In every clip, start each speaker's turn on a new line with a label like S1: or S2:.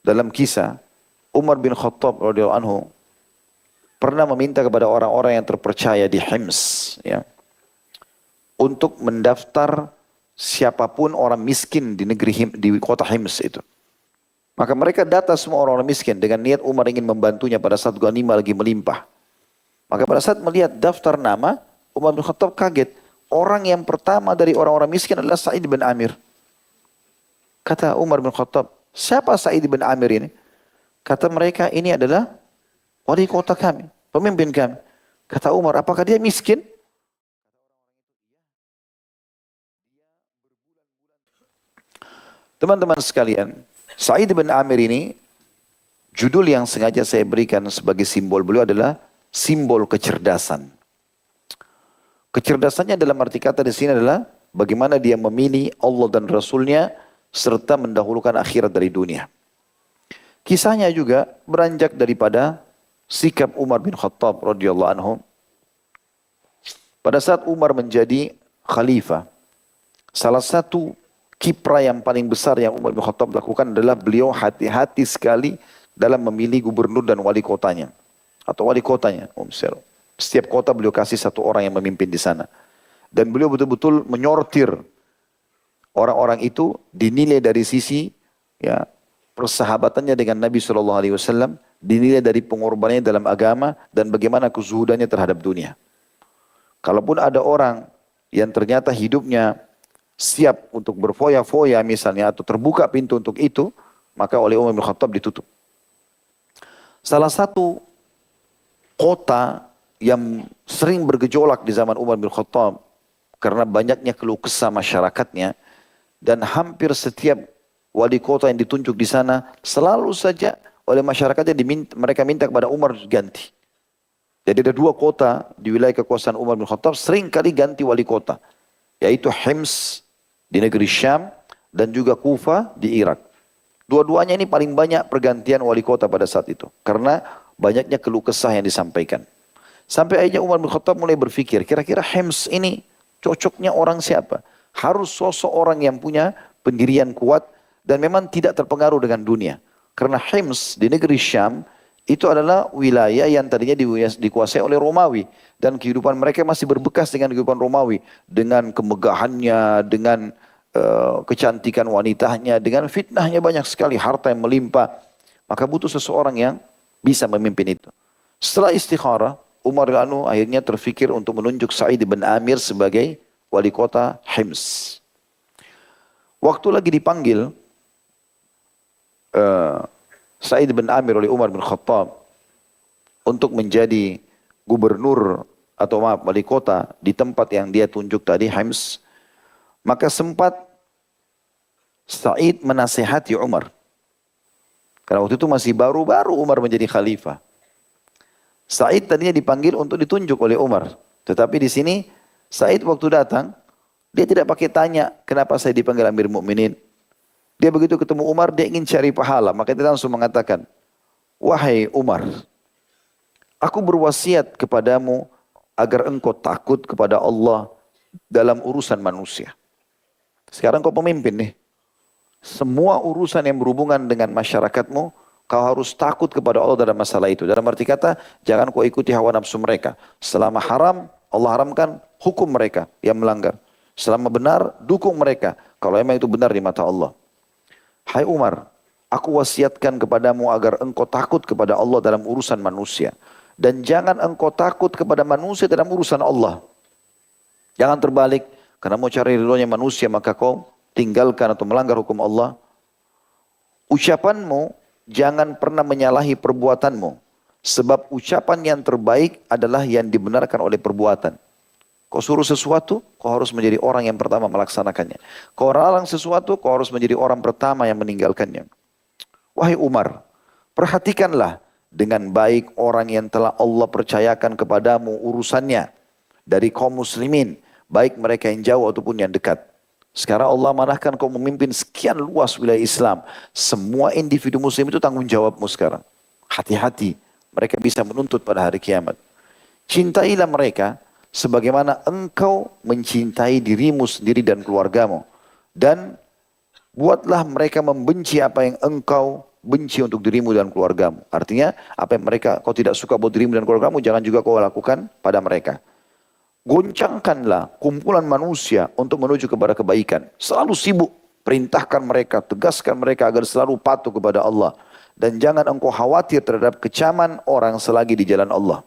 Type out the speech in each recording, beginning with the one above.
S1: dalam kisah Umar bin Khattab radhiyallahu anhu pernah meminta kepada orang-orang yang terpercaya di Hims, ya, untuk mendaftar siapapun orang miskin di di kota Hims itu. Maka mereka data semua orang-orang miskin dengan niat Umar ingin membantunya pada saat ghanimah lagi melimpah. Maka pada saat melihat daftar nama, Umar bin Khattab kaget. Orang yang pertama dari orang-orang miskin adalah Sa'id bin Amir. Kata Umar bin Khattab, siapa Sa'id bin Amir ini? Kata mereka, ini adalah wali kota kami, pemimpin kami. Kata Umar, apakah dia miskin? Teman-teman sekalian, Sa'id bin Amir ini, judul yang sengaja saya berikan sebagai simbol beliau adalah simbol kecerdasan. Kecerdasannya dalam arti kata di sini adalah bagaimana dia memilih Allah dan Rasulnya serta mendahulukan akhirat dari dunia. Kisahnya juga beranjak daripada sikap Umar bin Khattab radhiyallahu anhu. Pada saat Umar menjadi khalifah, salah satu kiprah yang paling besar yang Umar bin Khattab lakukan adalah beliau hati-hati sekali dalam memilih gubernur dan wali kotanya. Atau wali kotanya. Setiap kota beliau kasih satu orang yang memimpin di sana. Dan beliau betul-betul menyortir orang-orang itu dinilai dari sisi, ya, persahabatannya dengan Nabi SAW, dinilai dari pengorbanannya dalam agama dan bagaimana kezuhudannya terhadap dunia. Kalaupun ada orang yang ternyata hidupnya siap untuk berfoya-foya misalnya atau terbuka pintu untuk itu, maka oleh Umar bin Khattab ditutup. Salah satu kota yang sering bergejolak di zaman Umar bin Khattab karena banyaknya keluh kesah masyarakatnya, dan hampir setiap wali kota yang ditunjuk di sana selalu saja oleh masyarakatnya mereka minta kepada Umar ganti. Jadi ada dua kota di wilayah kekuasaan Umar bin Khattab sering kali ganti wali kota, yaitu Hims di negeri Syam dan juga Kufa di Irak. Dua-duanya ini paling banyak pergantian wali kota pada saat itu karena banyaknya keluh kesah yang disampaikan. Sampai akhirnya Umar bin Khattab mulai berpikir, kira-kira Hims ini cocoknya orang siapa? Harus sosok orang yang punya pendirian kuat dan memang tidak terpengaruh dengan dunia. Karena Hims di negeri Syam itu adalah wilayah yang tadinya dikuasai oleh Romawi. Dan kehidupan mereka masih berbekas dengan kehidupan Romawi. Dengan kemegahannya, dengan kecantikan wanitanya, dengan fitnahnya banyak sekali, harta yang melimpah. Maka butuh seseorang yang bisa memimpin itu. Setelah istikharah, Umar akhirnya terfikir untuk menunjuk Sa'id bin Amir sebagai wali kota Hims. Waktu lagi dipanggil Sa'id bin Amir oleh Umar bin Khattab untuk menjadi gubernur atau wali kota di tempat yang dia tunjuk tadi, Hims, maka sempat Sa'id menasihati Umar. Karena waktu itu masih baru-baru Umar menjadi khalifah. Sa'id tadinya dipanggil untuk ditunjuk oleh Umar. Tetapi di sini Sa'id waktu datang, dia tidak pakai tanya kenapa saya dipanggil Amir Mukminin. Dia begitu ketemu Umar, dia ingin cari pahala. Maka dia langsung mengatakan, wahai Umar, aku berwasiat kepadamu agar engkau takut kepada Allah dalam urusan manusia. Sekarang kau pemimpin nih. Semua urusan yang berhubungan dengan masyarakatmu, kau harus takut kepada Allah dalam masalah itu. Dalam arti kata, jangan kau ikuti hawa nafsu mereka. Selama haram, Allah haramkan, hukum mereka yang melanggar. Selama benar, dukung mereka. Kalau memang itu benar di mata Allah. Hai Umar, aku wasiatkan kepadamu agar engkau takut kepada Allah dalam urusan manusia. Dan jangan engkau takut kepada manusia dalam urusan Allah. Jangan terbalik, karena mau cari ridhonya manusia, maka kau tinggalkan atau melanggar hukum Allah. Ucapanmu jangan pernah menyalahi perbuatanmu. Sebab ucapan yang terbaik adalah yang dibenarkan oleh perbuatan. Kau suruh sesuatu, kau harus menjadi orang yang pertama melaksanakannya. Kau larang sesuatu, kau harus menjadi orang pertama yang meninggalkannya. Wahai Umar, perhatikanlah dengan baik orang yang telah Allah percayakan kepadamu urusannya dari kaum muslimin, baik mereka yang jauh ataupun yang dekat. Sekarang Allah manahkan kau memimpin sekian luas wilayah Islam. Semua individu muslim itu tanggung jawabmu sekarang. Hati-hati, mereka bisa menuntut pada hari kiamat. Cintailah mereka sebagaimana engkau mencintai dirimu sendiri dan keluargamu. Dan buatlah mereka membenci apa yang engkau benci untuk dirimu dan keluargamu. Artinya apa yang kau tidak suka buat dirimu dan keluargamu, jangan juga kau lakukan pada mereka. Goncangkanlah kumpulan manusia untuk menuju kepada kebaikan. Selalu sibuk, perintahkan mereka, tegaskan mereka agar selalu patuh kepada Allah. Dan jangan engkau khawatir terhadap kecaman orang selagi di jalan Allah.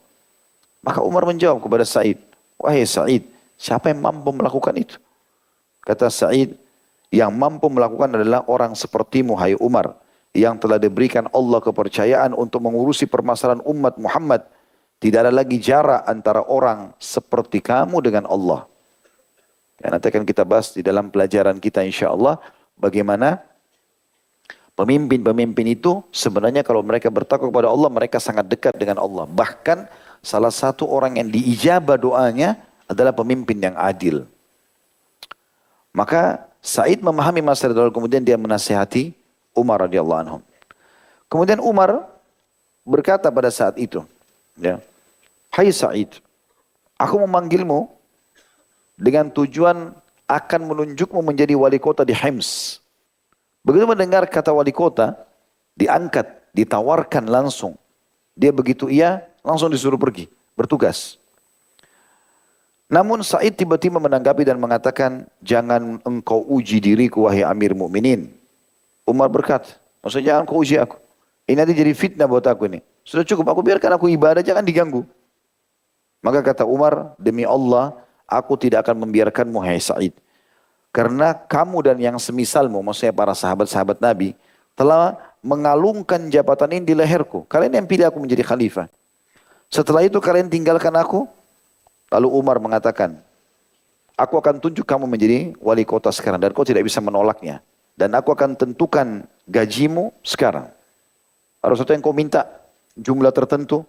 S1: Maka Umar menjawab kepada Sa'id, wahai Sa'id, siapa yang mampu melakukan itu? Kata Sa'id, yang mampu melakukan adalah orang sepertimu, hai Umar, yang telah diberikan Allah kepercayaan untuk mengurusi permasalahan umat Muhammad. Tidak ada lagi jarak antara orang seperti kamu dengan Allah. Ya, nanti akan kita bahas di dalam pelajaran kita insya Allah, bagaimana pemimpin-pemimpin itu sebenarnya kalau mereka bertakwa kepada Allah, mereka sangat dekat dengan Allah. Bahkan salah satu orang yang diijabah doanya adalah pemimpin yang adil. Maka Sa'id memahami masalah itu, kemudian dia menasihati Umar radhiyallahu anhu. Kemudian Umar berkata pada saat itu, ya, hai Sa'id, aku memanggilmu dengan tujuan akan menunjukmu menjadi wali kota di Hims. Begitu mendengar kata wali kota, diangkat, ditawarkan langsung. Dia begitu langsung disuruh pergi, bertugas. Namun Sa'id tiba-tiba menanggapi dan mengatakan, jangan engkau uji diriku wahai Amir Mukminin. Umar berkata, maksudnya jangan kau uji aku. Ini nanti jadi fitnah buat aku ini. Sudah cukup, aku biarkan aku ibadah, jangan diganggu. Maka kata Umar, demi Allah, aku tidak akan membiarkanmu hai Sa'id. Karena kamu dan yang semisalmu, maksudnya para sahabat-sahabat Nabi, telah mengalungkan jabatan ini di leherku. Kalian yang pilih aku menjadi khalifah. Setelah itu kalian tinggalkan aku. Lalu Umar mengatakan, aku akan tunjuk kamu menjadi wali kota sekarang dan kau tidak bisa menolaknya. Dan aku akan tentukan gajimu sekarang. Harus sesuatu yang kau minta, jumlah tertentu.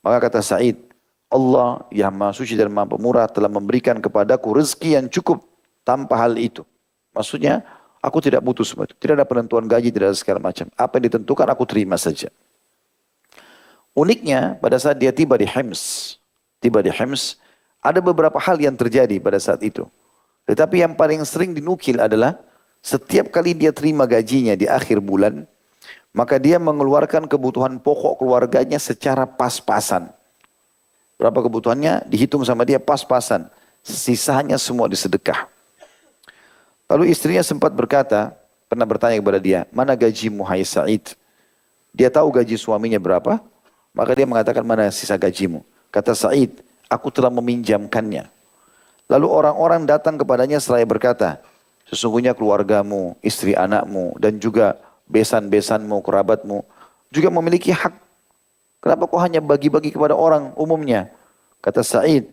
S1: Maka kata Sa'id, Allah yang Maha Suci dan Maha Pemurah telah memberikan kepadaku rezeki yang cukup tanpa hal itu. Maksudnya, aku tidak butuh semua itu. Tidak ada penentuan gaji, tidak ada segala macam. Apa yang ditentukan aku terima saja. Uniknya, pada saat dia tiba di Hims, ada beberapa hal yang terjadi pada saat itu. Tetapi yang paling sering dinukil adalah setiap kali dia terima gajinya di akhir bulan, maka dia mengeluarkan kebutuhan pokok keluarganya secara pas-pasan. Berapa kebutuhannya dihitung sama dia pas-pasan. Sisanya semua disedekah. Lalu istrinya sempat berkata, pernah bertanya kepada dia, mana gajimu hai Sa'id? Dia tahu gaji suaminya berapa, maka dia mengatakan mana sisa gajimu. Kata Sa'id, aku telah meminjamkannya. Lalu orang-orang datang kepadanya seraya berkata, sesungguhnya keluargamu, istri anakmu, dan juga besan-besanmu, kerabatmu, juga memiliki hak. Kenapa kau hanya bagi-bagi kepada orang umumnya? Kata Sa'id,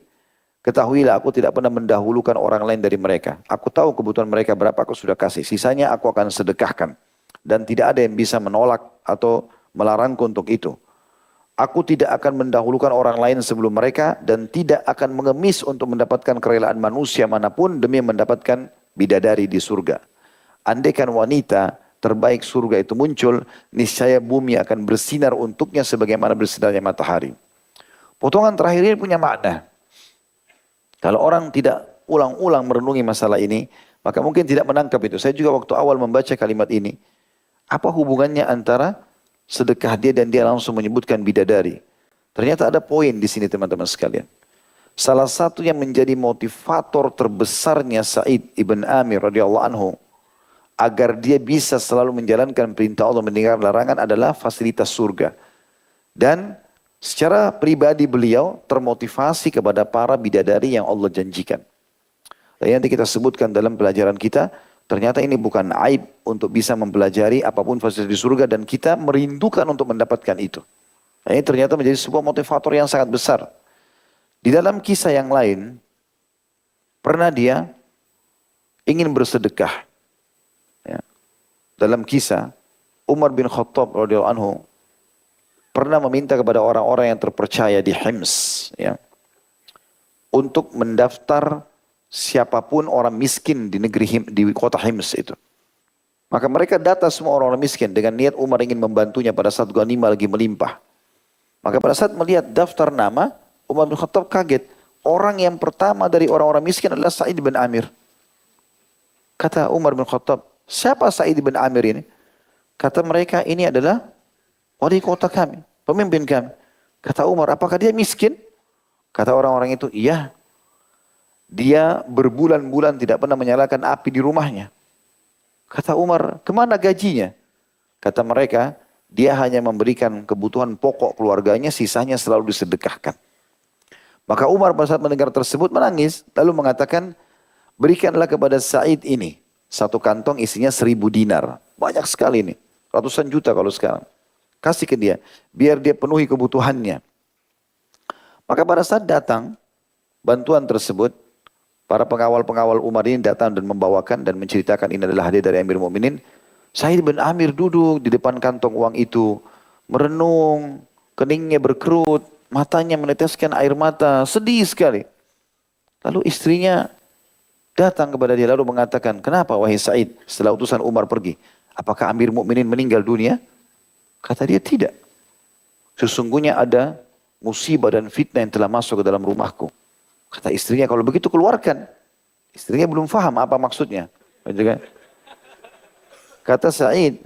S1: ketahuilah aku tidak pernah mendahulukan orang lain dari mereka. Aku tahu kebutuhan mereka berapa aku sudah kasih. Sisanya aku akan sedekahkan. Dan tidak ada yang bisa menolak atau melarangku untuk itu. Aku tidak akan mendahulukan orang lain sebelum mereka dan tidak akan mengemis untuk mendapatkan kerelaan manusia manapun demi mendapatkan bidadari di surga. Andaikan wanita terbaik surga itu muncul, niscaya bumi akan bersinar untuknya sebagaimana bersinarnya matahari. Potongan terakhir ini punya makna. Kalau orang tidak ulang-ulang merenungi masalah ini, maka mungkin tidak menangkap itu. Saya juga waktu awal membaca kalimat ini, apa hubungannya antara sedekah dia dan dia langsung menyebutkan bidadari. Ternyata ada poin di sini teman-teman sekalian. Salah satu yang menjadi motivator terbesarnya Sa'id ibn Amir radhiyallahu anhu agar dia bisa selalu menjalankan perintah Allah mendengar larangan adalah fasilitas surga. Dan secara pribadi beliau termotivasi kepada para bidadari yang Allah janjikan. Dan nanti kita sebutkan dalam pelajaran kita, ternyata ini bukan aib untuk bisa mempelajari apapun fasilitas di surga dan kita merindukan untuk mendapatkan itu. Nah, ini ternyata menjadi sebuah motivator yang sangat besar. Di dalam kisah yang lain, pernah dia ingin bersedekah. Ya. Dalam kisah, Umar bin Khattab radhiyallahu anhu pernah meminta kepada orang-orang yang terpercaya di Hims, ya, untuk mendaftar siapapun orang miskin di kota Hims itu. Maka mereka data semua orang-orang miskin dengan niat Umar ingin membantunya pada saat ghanimah lagi melimpah. Maka pada saat melihat daftar nama, Umar bin Khattab kaget. Orang yang pertama dari orang-orang miskin adalah Sa'id bin Amir. Kata Umar bin Khattab, siapa Sa'id bin Amir ini? Kata mereka, ini adalah wali kota kami, pemimpin kami. Kata Umar, apakah dia miskin? Kata orang-orang itu, iya. Dia berbulan-bulan tidak pernah menyalakan api di rumahnya. Kata Umar, kemana gajinya? Kata mereka, dia hanya memberikan kebutuhan pokok keluarganya, sisanya selalu disedekahkan. Maka Umar pada saat mendengar tersebut menangis, lalu mengatakan, berikanlah kepada Sa'id ini satu kantong isinya 1.000 dinar. Banyak sekali ini, ratusan juta kalau sekarang. Kasih ke dia, biar dia penuhi kebutuhannya. Maka pada saat datang bantuan tersebut, para pengawal-pengawal Umar ini datang dan membawakan dan menceritakan ini adalah hadiah dari Amir Mu'minin. Sa'id bin Amir duduk di depan kantong uang itu, merenung, keningnya berkerut, matanya meneteskan air mata, sedih sekali. Lalu istrinya datang kepada dia lalu mengatakan, kenapa wahai Sa'id setelah utusan Umar pergi? Apakah Amir Mu'minin meninggal dunia? Kata dia, tidak. Sesungguhnya ada musibah dan fitnah yang telah masuk ke dalam rumahku. Kata istrinya, kalau begitu keluarkan. Istrinya belum faham apa maksudnya. Kata Sa'id,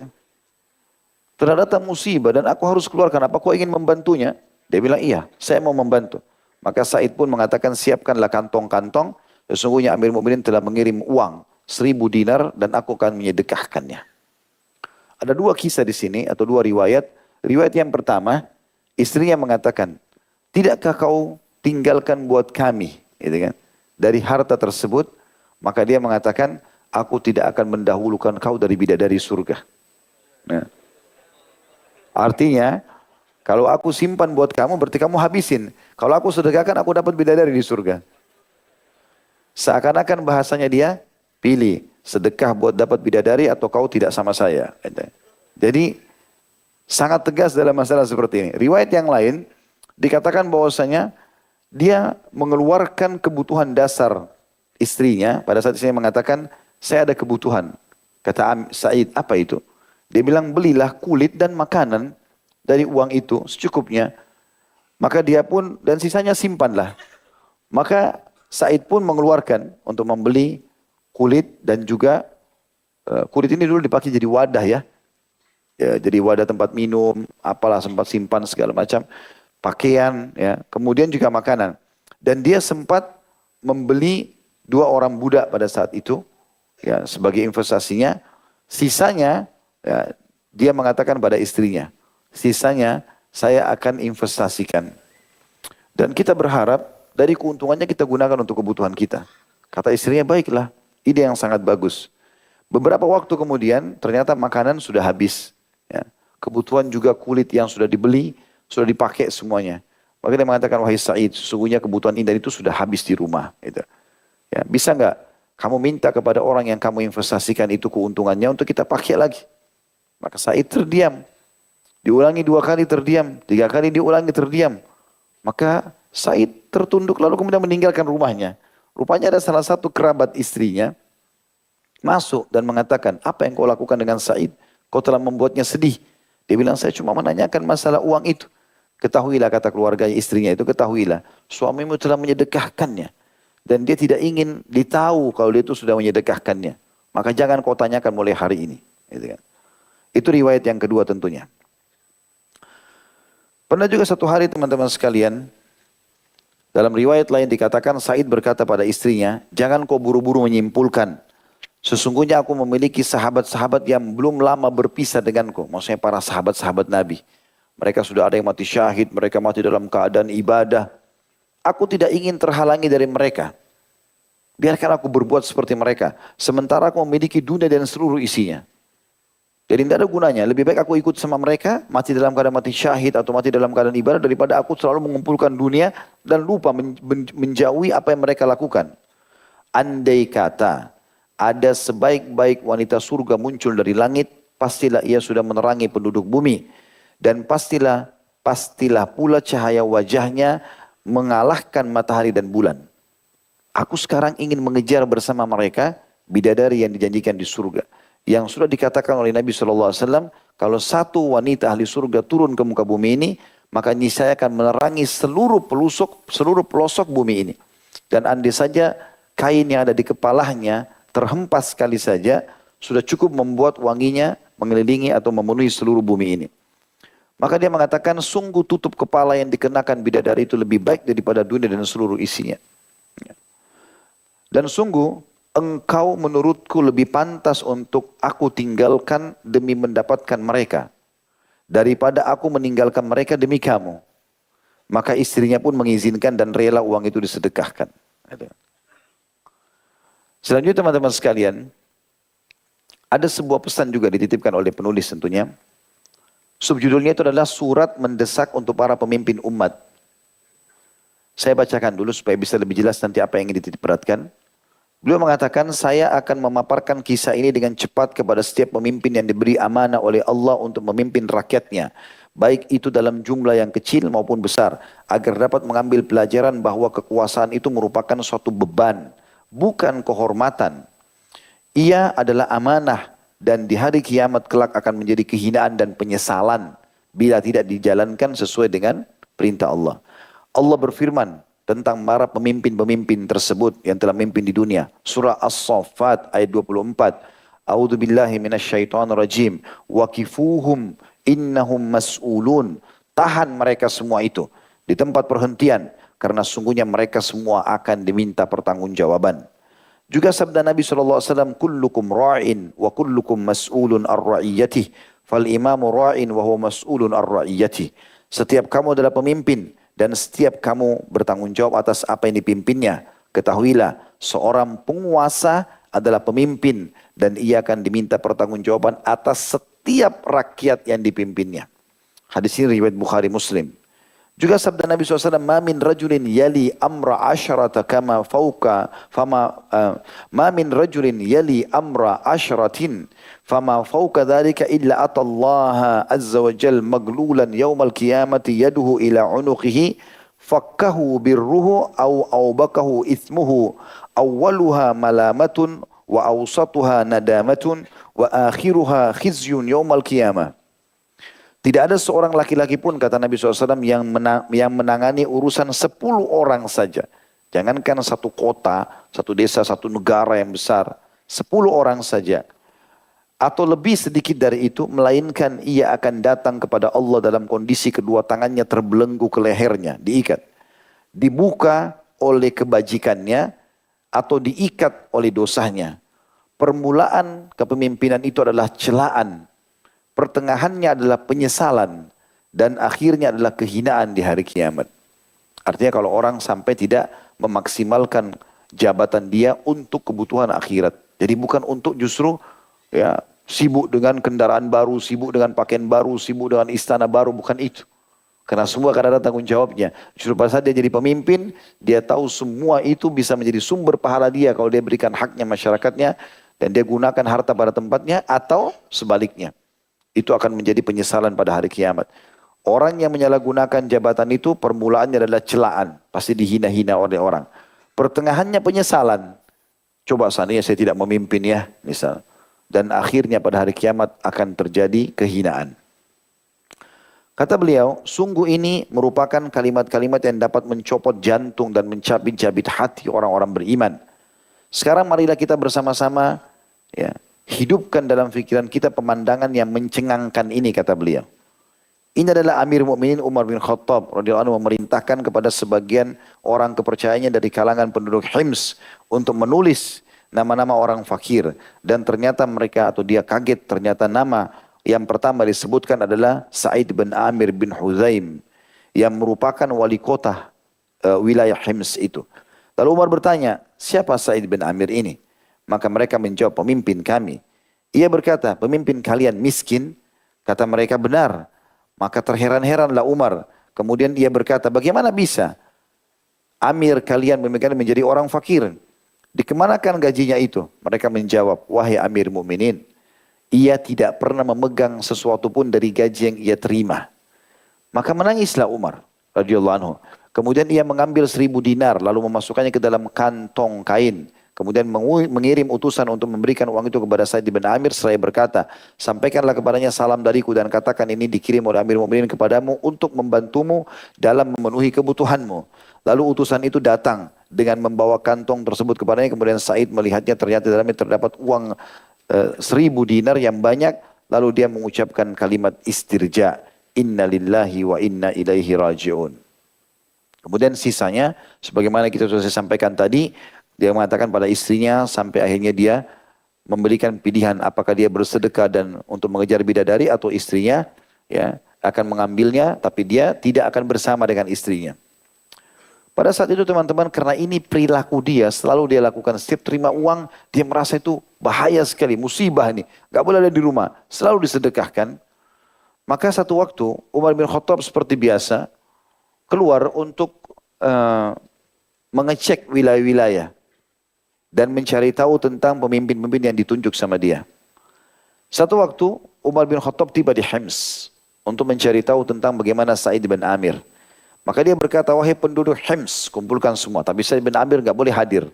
S1: telah datang musibah dan aku harus keluarkan. Apa kau ingin membantunya? Dia bilang, iya, saya mau membantu. Maka Sa'id pun mengatakan, siapkanlah kantong-kantong. Sesungguhnya Amir Mu'minin telah mengirim uang 1.000 dinar dan aku akan menyedekahkannya. Ada dua kisah di sini atau dua riwayat. Riwayat yang pertama, istrinya mengatakan, tidakkah kau tinggalkan buat kami, gitu kan? Dari harta tersebut, maka dia mengatakan, aku tidak akan mendahulukan kau dari bidadari surga. Nah, artinya, kalau aku simpan buat kamu, berarti kamu habisin. Kalau aku sedekahkan, aku dapat bidadari di surga. Seakan-akan bahasanya dia, pilih sedekah buat dapat bidadari atau kau tidak sama saya. Jadi, sangat tegas dalam masalah seperti ini. Riwayat yang lain, dikatakan bahwasanya, dia mengeluarkan kebutuhan dasar istrinya. Pada saat istrinya mengatakan, saya ada kebutuhan. Kata Sa'id, apa itu? Dia bilang, belilah kulit dan makanan dari uang itu secukupnya. Maka dia pun, dan sisanya simpanlah. Maka Sa'id pun mengeluarkan untuk membeli kulit dan juga, kulit ini dulu dipakai jadi wadah ya. Jadi wadah tempat minum, apalah sempat simpan segala macam. Pakaian, ya, kemudian juga makanan. Dan dia sempat membeli 2 orang budak pada saat itu, ya, sebagai investasinya. Sisanya, ya, dia mengatakan pada istrinya, sisanya saya akan investasikan. Dan kita berharap dari keuntungannya kita gunakan untuk kebutuhan kita. Kata istrinya, baiklah, ide yang sangat bagus. Beberapa waktu kemudian ternyata makanan sudah habis. Ya. Kebutuhan juga kulit yang sudah dibeli, sudah dipakai semuanya. Maka dia mengatakan, wahai Sa'id, sesungguhnya kebutuhan indah itu sudah habis di rumah. Gitu. Ya, bisa nggak kamu minta kepada orang yang kamu investasikan itu keuntungannya untuk kita pakai lagi? Maka Sa'id terdiam. Diulangi 2 kali terdiam, 3 kali diulangi terdiam. Maka Sa'id tertunduk lalu kemudian meninggalkan rumahnya. Rupanya ada salah satu kerabat istrinya masuk dan mengatakan, apa yang kau lakukan dengan Sa'id? Kau telah membuatnya sedih. Dia bilang, saya cuma menanyakan masalah uang itu. Ketahuilah, kata keluarga istrinya itu, ketahuilah, suamimu telah menyedekahkannya. Dan dia tidak ingin ditahu kalau dia itu sudah menyedekahkannya. Maka jangan kau tanyakan mulai hari ini. Gitu kan. Itu riwayat yang kedua tentunya. Pernah juga satu hari teman-teman sekalian, dalam riwayat lain dikatakan Sa'id berkata pada istrinya, jangan kau buru-buru menyimpulkan. Sesungguhnya aku memiliki sahabat-sahabat yang belum lama berpisah denganku. Maksudnya para sahabat-sahabat Nabi. Mereka sudah ada yang mati syahid, mereka mati dalam keadaan ibadah. Aku tidak ingin terhalangi dari mereka. Biarkan aku berbuat seperti mereka. Sementara aku memiliki dunia dan seluruh isinya. Jadi tidak ada gunanya. Lebih baik aku ikut sama mereka, mati dalam keadaan mati syahid atau mati dalam keadaan ibadah, daripada aku selalu mengumpulkan dunia dan lupa menjauhi apa yang mereka lakukan. Andai kata ada sebaik-baik wanita surga muncul dari langit, pastilah ia sudah menerangi penduduk bumi. Dan pastilah pula cahaya wajahnya mengalahkan matahari dan bulan. Aku sekarang ingin mengejar bersama mereka bidadari yang dijanjikan di surga. Yang sudah dikatakan oleh Nabi SAW, kalau satu wanita ahli surga turun ke muka bumi ini, maka niscaya akan menerangi seluruh pelosok bumi ini. Dan andai saja kain yang ada di kepalanya terhempas sekali saja, sudah cukup membuat wanginya mengelilingi atau memenuhi seluruh bumi ini. Maka dia mengatakan, sungguh tutup kepala yang dikenakan bidadari itu lebih baik daripada dunia dan seluruh isinya. Dan sungguh engkau menurutku lebih pantas untuk aku tinggalkan demi mendapatkan mereka, daripada aku meninggalkan mereka demi kamu. Maka istrinya pun mengizinkan dan rela uang itu disedekahkan. Selanjutnya teman-teman sekalian, ada sebuah pesan juga dititipkan oleh penulis tentunya. Subjudulnya itu adalah surat mendesak untuk para pemimpin umat. Saya bacakan dulu supaya bisa lebih jelas nanti apa yang ingin dititip beratkan. Beliau mengatakan, saya akan memaparkan kisah ini dengan cepat kepada setiap pemimpin yang diberi amanah oleh Allah untuk memimpin rakyatnya. Baik itu dalam jumlah yang kecil maupun besar. Agar dapat mengambil pelajaran bahwa kekuasaan itu merupakan suatu beban, bukan kehormatan. Ia adalah amanah dan di hari kiamat kelak akan menjadi kehinaan dan penyesalan bila tidak dijalankan sesuai dengan perintah Allah. Allah berfirman tentang para pemimpin-pemimpin tersebut yang telah memimpin di dunia. Surah As-Saffat ayat 24. A'udzu billahi minasyaitonir rajim. Waqifuhum innahum mas'ulun. Tahan mereka semua itu di tempat perhentian karena sungguhnya mereka semua akan diminta pertanggungjawaban. Juga sabda Nabi SAW, kullukum ra'in wa kullukum mas'ulun ar-ra'iyatih. Fal imamu ra'in wa huwa mas'ulun ar-ra'iyatih. Setiap kamu adalah pemimpin dan setiap kamu bertanggung jawab atas apa yang dipimpinnya. Ketahuilah, seorang penguasa adalah pemimpin dan ia akan diminta pertanggungjawaban atas setiap rakyat yang dipimpinnya. Hadis ini riwayat Bukhari Muslim. Juga sabda Nabi SAW, ma min rajulin yali amra asyrata kama fauka ma min rajulin yali amra asyratin fama fauka dhalika illa atallaha azza wa jal maglulan yawmal qiyamati yaduhu ila unuqihi fakkahu birruhu awbakahu ithmuhu awwaluha malamatun wa awsatuha nadamatun wa akhiruha khizyun yawmal qiyamah. Tidak ada seorang laki-laki pun, kata Nabi SAW, yang menangani urusan 10 orang saja. Jangankan satu kota, satu desa, satu negara yang besar. 10 orang saja. Atau lebih sedikit dari itu, melainkan ia akan datang kepada Allah dalam kondisi kedua tangannya terbelenggu ke lehernya, diikat. Dibuka oleh kebajikannya atau diikat oleh dosanya. Permulaan kepemimpinan itu adalah celaan. Pertengahannya adalah penyesalan dan akhirnya adalah kehinaan di hari kiamat. Artinya kalau orang sampai tidak memaksimalkan jabatan dia untuk kebutuhan akhirat. Jadi bukan untuk justru ya sibuk dengan kendaraan baru, sibuk dengan pakaian baru, sibuk dengan istana baru, bukan itu. Karena semua akan ada tanggung jawabnya. Justru pada saat dia jadi pemimpin, dia tahu semua itu bisa menjadi sumber pahala dia kalau dia berikan haknya masyarakatnya dan dia gunakan harta pada tempatnya atau sebaliknya. Itu akan menjadi penyesalan pada hari kiamat. Orang yang menyalahgunakan jabatan itu permulaannya adalah celaan. Pasti dihina-hina oleh orang. Pertengahannya penyesalan. Coba seandainya saya tidak memimpin ya. Misal. Dan akhirnya pada hari kiamat akan terjadi kehinaan. Kata beliau, sungguh ini merupakan kalimat-kalimat yang dapat mencopot jantung dan mencabik-cabik hati orang-orang beriman. Sekarang marilah kita bersama-sama ya, hidupkan dalam pikiran kita pemandangan yang mencengangkan ini, kata beliau. Ini adalah Amir Mukminin Umar bin Khattab radhiyallahu anhu memerintahkan kepada sebagian orang kepercayaannya dari kalangan penduduk Hims untuk menulis nama-nama orang fakir. Dan ternyata mereka atau dia kaget, ternyata nama yang pertama disebutkan adalah Sa'id bin Amir bin Huzaim yang merupakan wali kota wilayah Hims itu. Lalu Umar bertanya, siapa Sa'id bin Amir ini? Maka mereka menjawab, pemimpin kami. Ia berkata, pemimpin kalian miskin? Kata mereka, benar. Maka terheran-heranlah Umar. Kemudian ia berkata, bagaimana bisa Amir kalian menjadi orang fakir? Dikemanakan gajinya itu? Mereka menjawab, wahai Amir Mukminin, ia tidak pernah memegang sesuatu pun dari gaji yang ia terima. Maka menangislah Umar radhiyallahu anhu. Kemudian ia mengambil 1000 dinar lalu memasukkannya ke dalam kantong kain. Kemudian mengirim utusan untuk memberikan uang itu kepada Sa'id bin Amir seraya berkata, sampaikanlah kepadanya salam dariku dan katakan ini dikirim oleh Amir Mukminin kepadamu untuk membantumu dalam memenuhi kebutuhanmu. Lalu utusan itu datang dengan membawa kantong tersebut kepadanya. Kemudian Sa'id melihatnya, ternyata dalamnya terdapat uang 1000 dinar yang banyak. lalu dia mengucapkan kalimat istirja, inna lillahi wa inna ilaihi raji'un. Kemudian sisanya, sebagaimana kita sudah sampaikan tadi, dia mengatakan pada istrinya sampai akhirnya dia memberikan pilihan apakah dia bersedekah dan untuk mengejar bidadari atau istrinya ya akan mengambilnya, tapi dia tidak akan bersama dengan istrinya. Pada saat itu teman-teman, karena ini perilaku dia, selalu dia lakukan. Setiap terima uang, dia merasa itu bahaya sekali, musibah ini. Gak boleh ada di rumah, selalu disedekahkan. Maka satu waktu, Umar bin Khattab seperti biasa, keluar untuk mengecek wilayah-wilayah. Dan mencari tahu tentang pemimpin-pemimpin yang ditunjuk sama dia. Satu waktu, Umar bin Khattab tiba di Hims untuk mencari tahu tentang bagaimana Sa'id bin Amir. Maka dia berkata, wahai penduduk Hims, kumpulkan semua. Tapi Sa'id bin Amir gak boleh hadir.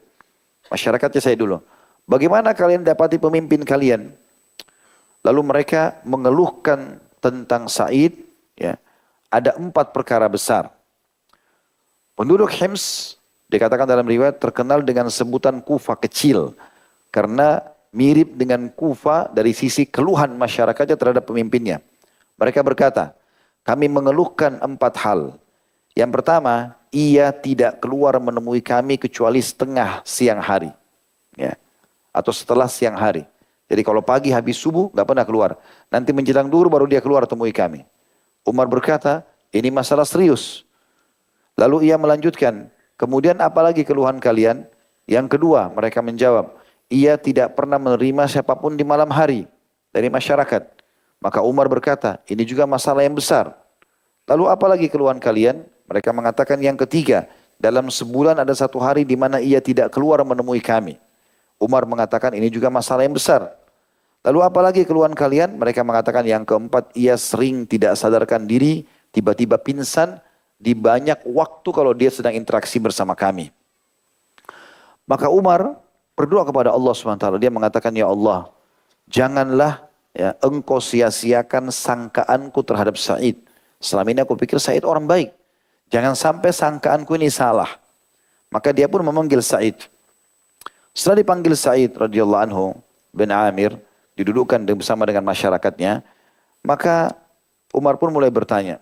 S1: Masyarakatnya saya dulu. Bagaimana kalian dapati pemimpin kalian? Lalu mereka mengeluhkan tentang Sa'id. Ya, ada 4 perkara besar. Penduduk Hims, dikatakan dalam riwayat, terkenal dengan sebutan Kufa kecil. Karena mirip dengan Kufa dari sisi keluhan masyarakatnya terhadap pemimpinnya. Mereka berkata, kami mengeluhkan 4 hal. Yang pertama, ia tidak keluar menemui kami kecuali setengah siang hari. Ya. Atau setelah siang hari. Jadi kalau pagi habis subuh, gak pernah keluar. Nanti menjelang duhur baru dia keluar temui kami. Umar berkata, ini masalah serius. Lalu ia melanjutkan, kemudian apalagi keluhan kalian? Yang kedua, mereka menjawab, ia tidak pernah menerima siapapun di malam hari dari masyarakat. Maka Umar berkata, ini juga masalah yang besar. Lalu apalagi keluhan kalian? Mereka mengatakan yang ketiga, dalam sebulan ada 1 hari di mana ia tidak keluar menemui kami. Umar mengatakan ini juga masalah yang besar. Lalu apalagi keluhan kalian? Mereka mengatakan yang keempat, ia sering tidak sadarkan diri, tiba-tiba pingsan di banyak waktu kalau dia sedang interaksi bersama kami. Maka Umar berdoa kepada Allah SWT. Dia mengatakan, ya Allah, janganlah ya, engkau sia-siakan sangkaanku terhadap Sa'id. Selama ini aku pikir Sa'id orang baik. Jangan sampai sangkaanku ini salah. Maka dia pun memanggil Sa'id. Setelah dipanggil Sa'id radhiyallahu anhu bin Amir, didudukkan bersama dengan masyarakatnya, maka Umar pun mulai bertanya,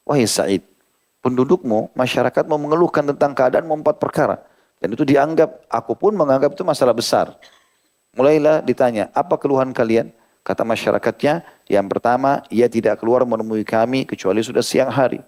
S1: wahai Sa'id, pendudukmu, masyarakatmu mengeluhkan tentang keadaanmu 4 perkara. Dan itu dianggap, aku pun menganggap itu masalah besar. Mulailah ditanya, apa keluhan kalian? Kata masyarakatnya, yang pertama, ia tidak keluar menemui kami kecuali sudah siang hari.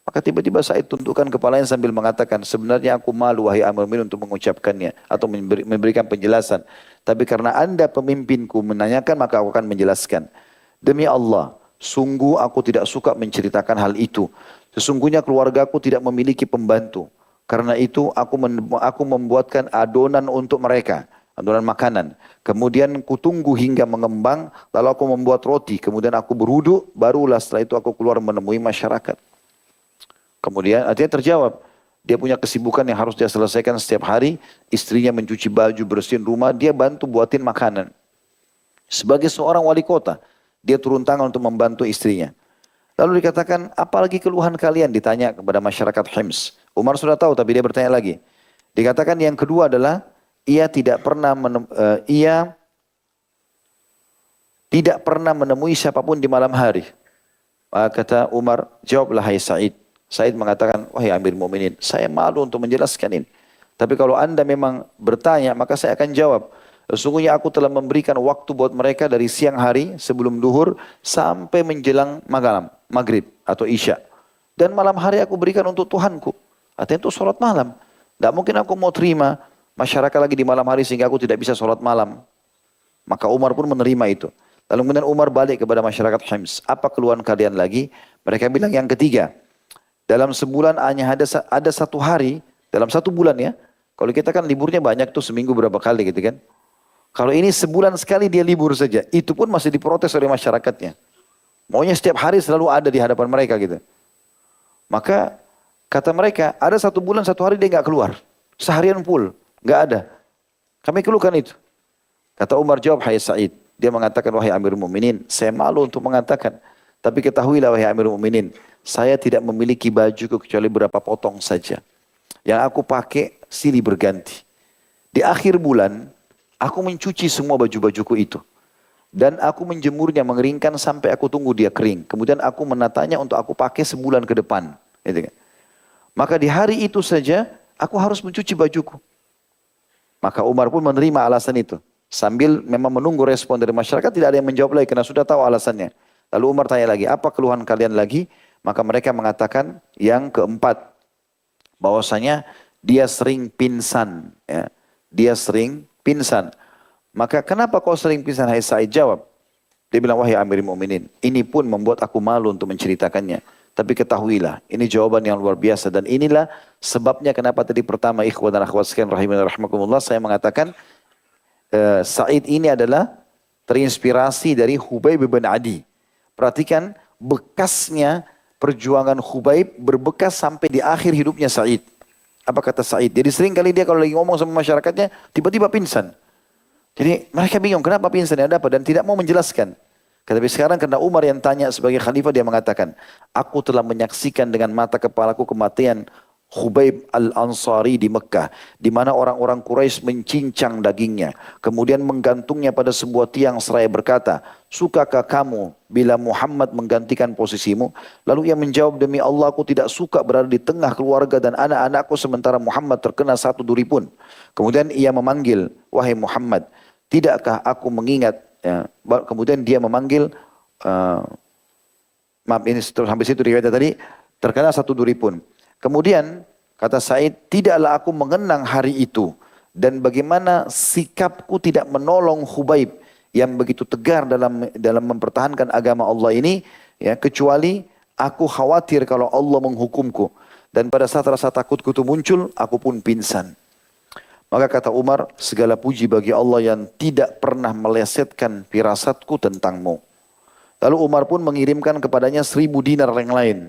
S1: Maka tiba-tiba Sa'id tundukkan kepalanya sambil mengatakan, sebenarnya aku malu wahai Amirul Mukminin untuk mengucapkannya atau memberikan penjelasan. Tapi karena anda pemimpinku menanyakan, maka aku akan menjelaskan. Demi Allah, sungguh aku tidak suka menceritakan hal itu. Sesungguhnya keluargaku tidak memiliki pembantu. Karena itu aku membuatkan adonan untuk mereka. Adonan makanan. Kemudian kutunggu hingga mengembang, lalu aku membuat roti. Kemudian aku berwudu, barulah setelah itu aku keluar menemui masyarakat. Kemudian artinya terjawab. Dia punya kesibukan yang harus dia selesaikan setiap hari. Istrinya mencuci baju, bersihin rumah. Dia bantu buatin makanan. Sebagai seorang wali kota, dia turun tangan untuk membantu istrinya. Lalu dikatakan, apalagi keluhan kalian? Ditanya kepada masyarakat Hims. Umar sudah tahu, tapi dia bertanya lagi. Dikatakan yang kedua adalah, ia tidak pernah menemui siapapun di malam hari. Kata Umar, jawablah hai Sa'id. Sa'id mengatakan, wahai Amirul Mukminin, saya malu untuk menjelaskan ini. Tapi kalau anda memang bertanya, maka saya akan jawab. Sesungguhnya aku telah memberikan waktu buat mereka dari siang hari sebelum duhur sampai menjelang maghrib atau isya. Dan malam hari aku berikan untuk Tuhanku. Artinya itu sholat malam. Tidak mungkin aku mau terima masyarakat lagi di malam hari sehingga aku tidak bisa sholat malam. Maka Umar pun menerima itu. Lalu kemudian Umar balik kepada masyarakat Hims. Apa keluhan kalian lagi? Mereka bilang yang ketiga. Dalam sebulan hanya ada 1 hari, dalam 1 bulan ya. Kalau kita kan liburnya banyak tuh, seminggu berapa kali gitu kan. Kalau ini sebulan sekali dia libur saja, itu pun masih diprotes oleh masyarakatnya. Maunya setiap hari selalu ada di hadapan mereka gitu. Maka kata mereka, ada 1 bulan 1 hari dia nggak keluar. Seharian full, nggak ada. Kami keluhkan itu. Kata Umar jawab, hai Sa'id. Dia mengatakan, wahai Amirul Mukminin, saya malu untuk mengatakan. Tapi ketahuilah wahai Amirul Mukminin, saya tidak memiliki baju kecuali beberapa potong saja. Yang aku pakai silih berganti. Di akhir bulan, aku mencuci semua baju-bajuku itu. Dan aku menjemurnya, mengeringkan sampai aku tunggu dia kering. Kemudian aku menatanya untuk aku pakai sebulan ke depan. Gitu kan. Maka di hari itu saja aku harus mencuci bajuku. Maka Umar pun menerima alasan itu. Sambil memang menunggu respon dari masyarakat, tidak ada yang menjawab lagi karena sudah tahu alasannya. Lalu Umar tanya lagi, apa keluhan kalian lagi? Maka mereka mengatakan yang keempat, bahwasanya dia sering pingsan. Ya. Dia sering pingsan. Maka kenapa kau sering pingsan? Hai Sa'id jawab. Dia bilang, wahai Amirul Mukminin, ini pun membuat aku malu untuk menceritakannya. Tapi ketahuilah, ini jawaban yang luar biasa. Dan inilah sebabnya kenapa tadi pertama ikhwan dan akhwat sekalian rahimani rahimakumullah, saya mengatakan Sa'id ini adalah terinspirasi dari Hubaib bin Adi. Perhatikan bekasnya perjuangan Hubaib berbekas sampai di akhir hidupnya Sa'id. Apa kata Sa'id? Jadi sering kali dia kalau lagi ngomong sama masyarakatnya, tiba-tiba pingsan. Jadi mereka bingung kenapa pingsan, ada apa, dan tidak mau menjelaskan. Tapi sekarang karena Umar yang tanya sebagai khalifah, dia mengatakan, aku telah menyaksikan dengan mata kepalaku kematian Khubaib al-Ansari di Mekah, di mana orang-orang Quraisy mencincang dagingnya, kemudian menggantungnya pada sebuah tiang seraya berkata, sukakah kamu bila Muhammad menggantikan posisimu? Lalu ia menjawab, demi Allah aku tidak suka berada di tengah keluarga dan anak-anakku sementara Muhammad terkena satu duri pun. Kemudian ia memanggil, wahai Muhammad, tidakkah aku mengingat, ya, kemudian dia memanggil, maaf ini sampai situ riwayatnya tadi, terkena satu duri pun. Kemudian kata Said, tidaklah aku mengenang hari itu dan bagaimana sikapku tidak menolong Khubaib yang begitu tegar dalam mempertahankan agama Allah ini, ya, kecuali aku khawatir kalau Allah menghukumku. Dan pada saat rasa takutku itu muncul, aku pun pingsan. Maka kata Umar, segala puji bagi Allah yang tidak pernah melesetkan firasatku tentangmu. Lalu Umar pun mengirimkan kepadanya 1000 dinar yang lain.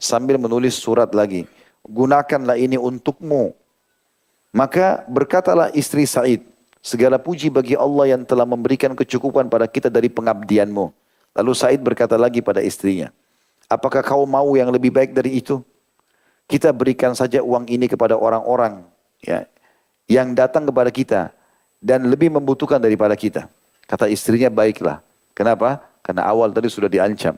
S1: Sambil menulis surat lagi. Gunakanlah ini untukmu. Maka berkatalah istri Sa'id, segala puji bagi Allah yang telah memberikan kecukupan pada kita dari pengabdianmu. Lalu Sa'id berkata lagi pada istrinya, apakah kau mau yang lebih baik dari itu? Kita berikan saja uang ini kepada orang-orang, ya, yang datang kepada kita dan lebih membutuhkan daripada kita. Kata istrinya, baiklah. Kenapa? Karena awal tadi sudah diancam.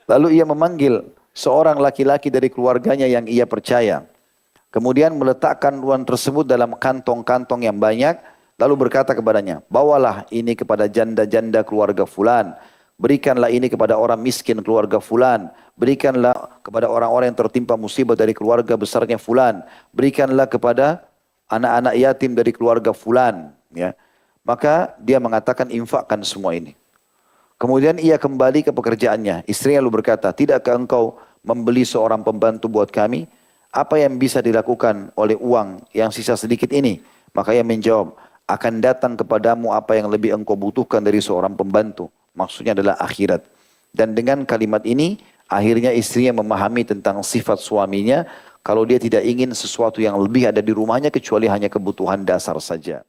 S1: Lalu ia memanggil seorang laki-laki dari keluarganya yang ia percaya. Kemudian meletakkan uang tersebut dalam kantong-kantong yang banyak. Lalu berkata kepadanya, bawalah ini kepada janda-janda keluarga fulan. Berikanlah ini kepada orang miskin keluarga fulan. Berikanlah kepada orang-orang yang tertimpa musibah dari keluarga besarnya fulan. Berikanlah kepada anak-anak yatim dari keluarga fulan. Ya. Maka dia mengatakan, infakkan semua ini. Kemudian ia kembali ke pekerjaannya. Istrinya lalu berkata, tidakkah engkau membeli seorang pembantu buat kami? Apa yang bisa dilakukan oleh uang yang sisa sedikit ini? Maka ia menjawab, akan datang kepadamu apa yang lebih engkau butuhkan dari seorang pembantu. Maksudnya adalah akhirat. Dan dengan kalimat ini, akhirnya istrinya memahami tentang sifat suaminya. Kalau dia tidak ingin sesuatu yang lebih ada di rumahnya, kecuali hanya kebutuhan dasar saja.